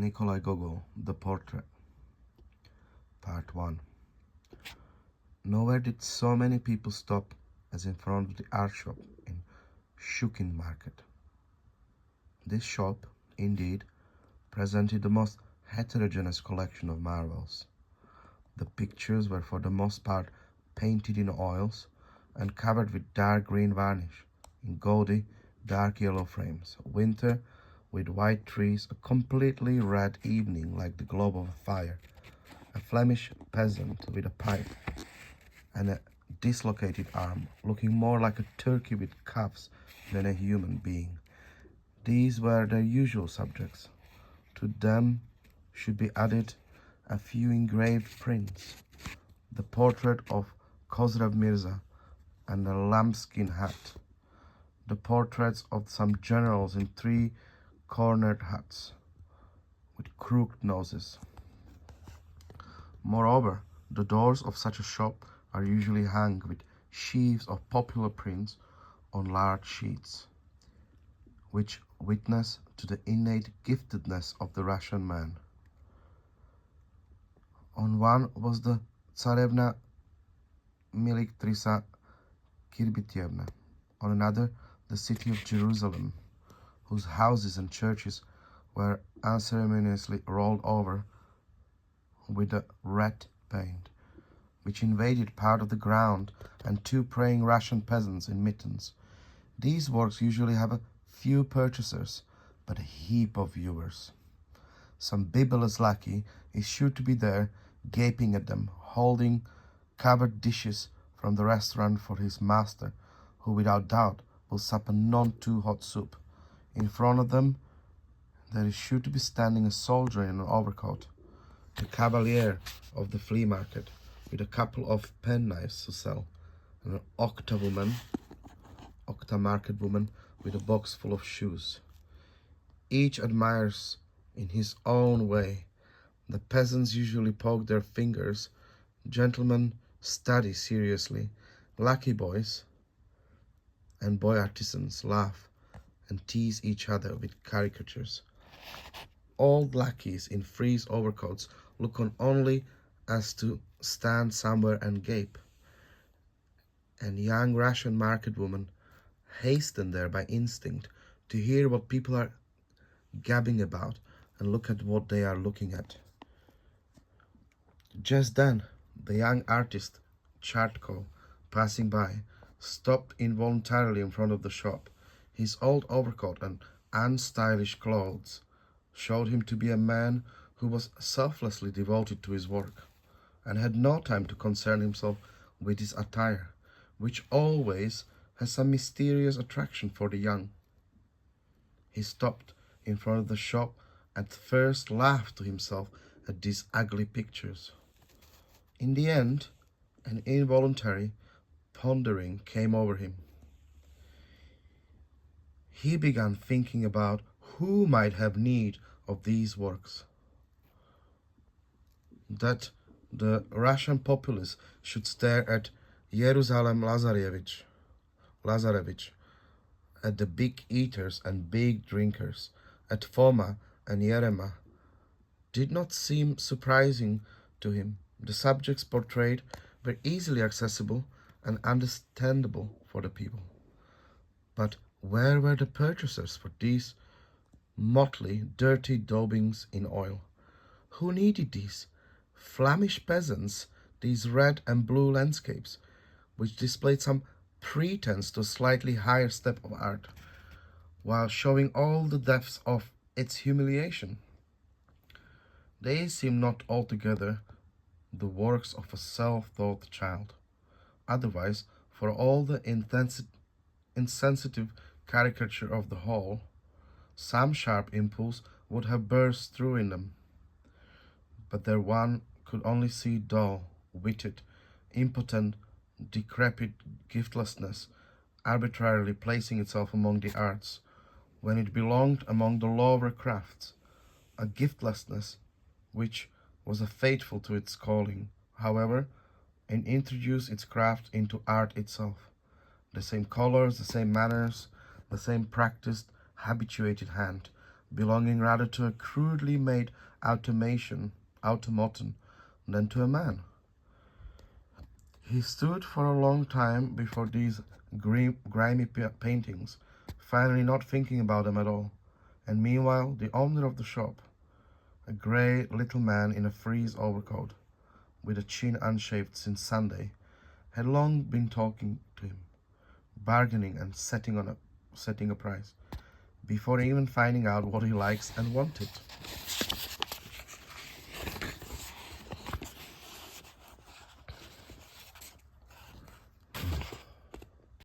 Nikolai Gogol, The Portrait, Part 1. Nowhere did so many people stop as in front of the art shop in Shukin Market. This shop, indeed, presented the most heterogeneous collection of marvels. The pictures were for the most part painted in oils and covered with dark green varnish in gaudy dark yellow frames. Winter with white trees, a completely red evening like the globe of a fire, a Flemish peasant with a pipe and a dislocated arm, looking more like a turkey with cuffs than a human being. These were their usual subjects. To them should be added a few engraved prints, the portrait of Khosrev Mirza and a lambskin hat, the portraits of some generals in three-cornered hats with crooked noses. Moreover, the doors of such a shop are usually hung with sheaves of popular prints on large sheets, which witness to the innate giftedness of the Russian man. On one was the Tsarevna Militrisa Kirbityevna, on another the city of Jerusalem, whose houses and churches were unceremoniously rolled over with a red paint, which invaded part of the ground, and two praying Russian peasants in mittens. These works usually have a few purchasers, but a heap of viewers. Some bibulous lackey is sure to be there, gaping at them, holding covered dishes from the restaurant for his master, who without doubt will sup a none too hot soup. In front of them there is sure to be standing a soldier in an overcoat, the cavalier of the flea market, with a couple of penknives to sell, and an octa market woman with a box full of shoes. Each admires in his own way. The peasants usually poke their fingers, gentlemen study seriously, lackey boys and boy artisans laugh and tease each other with caricatures. Old lackeys in frieze overcoats look on only as to stand somewhere and gape, and young Russian market women hasten there by instinct to hear what people are gabbing about and look at what they are looking at. Just then, the young artist, Chartko, passing by, stopped involuntarily in front of the shop. His old overcoat and unstylish clothes showed him to be a man who was selflessly devoted to his work, and had no time to concern himself with his attire, which always has some mysterious attraction for the young. He stopped in front of the shop, at first laughed to himself at these ugly pictures. In the end, an involuntary pondering came over him. He began thinking about who might have need of these works. That the Russian populace should stare at Jerusalem Lazarevich, at the big eaters and big drinkers, at Foma and Yerema, did not seem surprising to him. The subjects portrayed were easily accessible and understandable for the people. But where were the purchasers for these motley, dirty daubings in oil? Who needed these Flemish peasants, these red and blue landscapes, which displayed some pretense to a slightly higher step of art, while showing all the depths of its humiliation? They seemed not altogether the works of a self-taught child. Otherwise, for all the insensitive caricature of the whole, some sharp impulse would have burst through in them. But there one could only see dull, witted, impotent, decrepit giftlessness arbitrarily placing itself among the arts, when it belonged among the lower crafts, a giftlessness which was faithful to its calling, however, and introduced its craft into art itself. The same colors, the same manners, the same practiced, habituated hand, belonging rather to a crudely made automaton than to a man. He stood for a long time before these grimy paintings, finally not thinking about them at all. And meanwhile, the owner of the shop, a grey little man in a frieze overcoat, with a chin unshaved since Sunday, had long been talking to him, bargaining and setting a price, before even finding out what he likes and wanted.